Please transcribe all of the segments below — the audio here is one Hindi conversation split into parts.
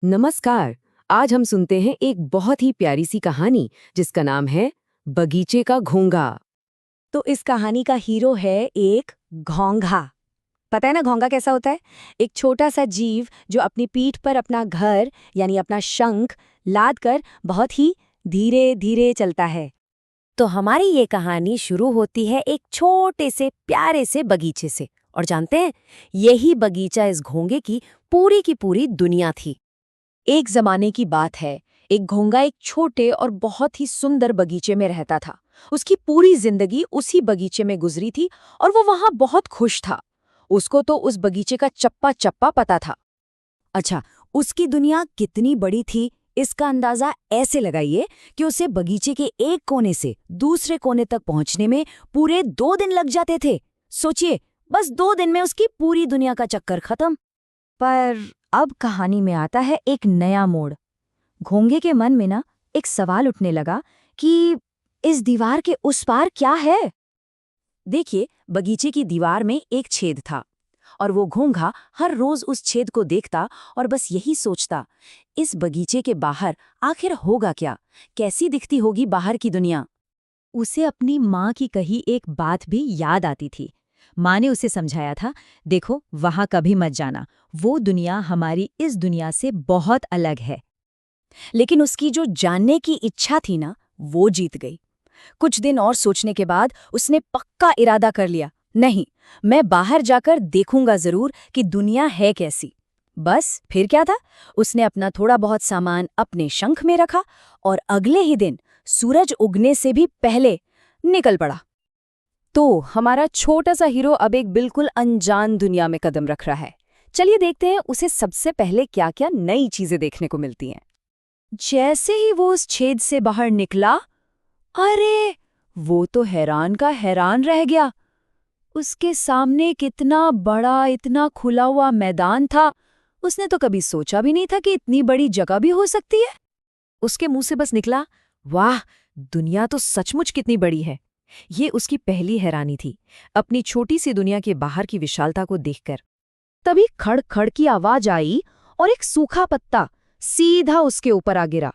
नमस्कार। आज हम सुनते हैं एक बहुत ही प्यारी सी कहानी जिसका नाम है बगीचे का घोंघा। तो इस कहानी का हीरो है एक घोंघा। पता है ना घोंघा कैसा होता है? एक छोटा सा जीव जो अपनी पीठ पर अपना घर यानी अपना शंख लाद कर बहुत ही धीरे धीरे चलता है। तो हमारी ये कहानी शुरू होती है एक छोटे से प्यारे से बगीचे से। और जानते हैं, यही बगीचा इस घोंघे की पूरी दुनिया थी। एक जमाने की बात है, एक घोंघा एक छोटे और बहुत ही सुंदर बगीचे में रहता था। उसकी पूरी जिंदगी उसी बगीचे में गुजरी थी और वो वहां बहुत खुश था। उसको तो उस बगीचे का चप्पा चप्पा पता था। अच्छा, उसकी दुनिया कितनी बड़ी थी इसका अंदाजा ऐसे लगाइए कि उसे बगीचे के एक कोने से दूसरे कोने तक पहुंचने में पूरे 2 दिन लग जाते थे। सोचिए, बस 2 दिन में उसकी पूरी दुनिया का चक्कर खत्म। पर अब कहानी में आता है एक नया मोड़। घोंघे के मन में ना एक सवाल उठने लगा कि इस दीवार के उस पार क्या है। देखिए, बगीचे की दीवार में एक छेद था और वो घोंघा हर रोज उस छेद को देखता और बस यही सोचता, इस बगीचे के बाहर आखिर होगा क्या, कैसी दिखती होगी बाहर की दुनिया। उसे अपनी माँ की कही एक बात भी याद आती थी। माँ ने उसे समझाया था, देखो वहां कभी मत जाना, वो दुनिया हमारी इस दुनिया से बहुत अलग है। लेकिन उसकी जो जानने की इच्छा थी ना, वो जीत गई। कुछ दिन और सोचने के बाद उसने पक्का इरादा कर लिया, नहीं, मैं बाहर जाकर देखूंगा जरूर कि दुनिया है कैसी। बस फिर क्या था, उसने अपना थोड़ा बहुत सामान अपने शंख में रखा और अगले ही दिन सूरज उगने से भी पहले निकल पड़ा। तो हमारा छोटा सा हीरो अब एक बिल्कुल अनजान दुनिया में कदम रख रहा है। चलिए देखते हैं उसे सबसे पहले क्या क्या नई चीजें देखने को मिलती हैं। जैसे ही वो उस छेद से बाहर निकला, अरे वो तो हैरान का हैरान रह गया। उसके सामने कितना बड़ा, इतना खुला हुआ मैदान था। उसने तो कभी सोचा भी नहीं था कि इतनी बड़ी जगह भी हो सकती है। उसके मुंह से बस निकला, वाह, दुनिया तो सचमुच कितनी बड़ी है। ये उसकी पहली हैरानी थी, अपनी छोटी सी दुनिया के बाहर की विशालता को देखकर। तभी खड़ खड़ की आवाज आई और एक सूखा पत्ता सीधा उसके ऊपर आ गिरा।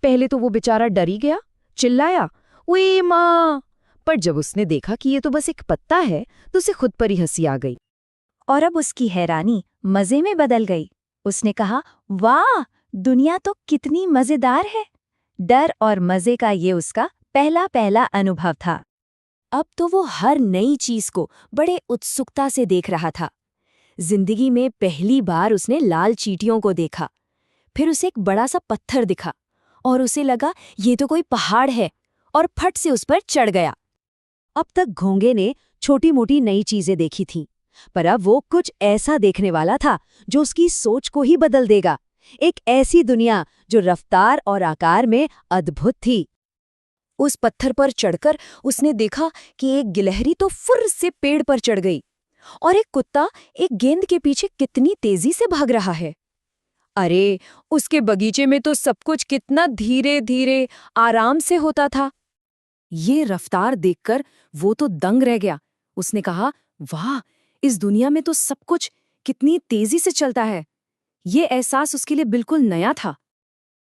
पहले तो वो बेचारा डर ही गया, चिल्लाया, उई माँ! पर जब उसने देखा कि ये तो बस एक पत्ता है, तो उसे खुद पर ही हंसी आ गई। और अब उसकी हैरानी मजे में बदल गई। उसने कहा, वाह, दुनिया तो कितनी मजेदार है। डर और मजे का ये उसका पहला पहला अनुभव था। अब तो वो हर नई चीज को बड़े उत्सुकता से देख रहा था। जिंदगी में पहली बार उसने लाल चींटियों को देखा। फिर उसे एक बड़ा सा पत्थर दिखा और उसे लगा ये तो कोई पहाड़ है, और फट से उस पर चढ़ गया। अब तक घोंघे ने छोटी मोटी नई चीजें देखी थीं, पर अब वो कुछ ऐसा देखने वाला था जो उसकी सोच को ही बदल देगा। एक ऐसी दुनिया जो रफ्तार और आकार में अद्भुत थी। उस पत्थर पर चढ़कर उसने देखा कि एक गिलहरी तो फुर्र से पेड़ पर चढ़ गई और एक कुत्ता एक गेंद के पीछे कितनी तेजी से भाग रहा है। अरे, उसके बगीचे में तो सब कुछ कितना धीरे धीरे आराम से होता था। ये रफ्तार देखकर वो तो दंग रह गया। उसने कहा, वाह, इस दुनिया में तो सब कुछ कितनी तेजी से चलता है। ये एहसास उसके लिए बिल्कुल नया था।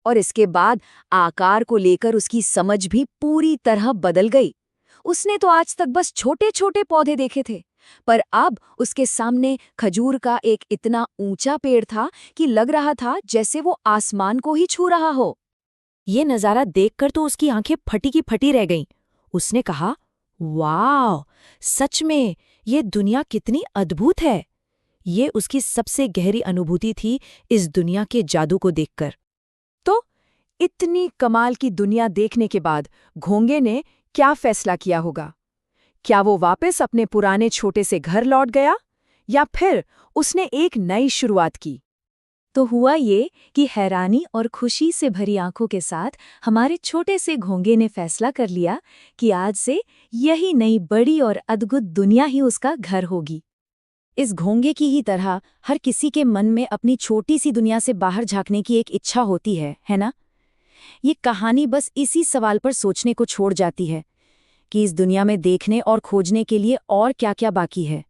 और इसके बाद आकार को लेकर उसकी समझ भी पूरी तरह बदल गई। उसने तो आज तक बस छोटे छोटे पौधे देखे थे, पर अब उसके सामने खजूर का एक इतना ऊंचा पेड़ था कि लग रहा था जैसे वो आसमान को ही छू रहा हो। ये नज़ारा देखकर तो उसकी आंखें फटी की फटी रह गईं। उसने कहा, वाह, सच में ये दुनिया कितनी अद्भुत है। ये उसकी सबसे गहरी अनुभूति थी इस दुनिया के जादू को देखकर। तो इतनी कमाल की दुनिया देखने के बाद घोंघे ने क्या फैसला किया होगा? क्या वो वापस अपने पुराने छोटे से घर लौट गया, या फिर उसने एक नई शुरुआत की? तो हुआ ये कि हैरानी और खुशी से भरी आंखों के साथ हमारे छोटे से घोंघे ने फैसला कर लिया कि आज से यही नई बड़ी और अद्भुत दुनिया ही उसका घर होगी। इस घोंघे की ही तरह हर किसी के मन में अपनी छोटी सी दुनिया से बाहर झांकने की एक इच्छा होती है ना? ये कहानी बस इसी सवाल पर सोचने को छोड़ जाती है कि इस दुनिया में देखने और खोजने के लिए और क्या-क्या बाकी है।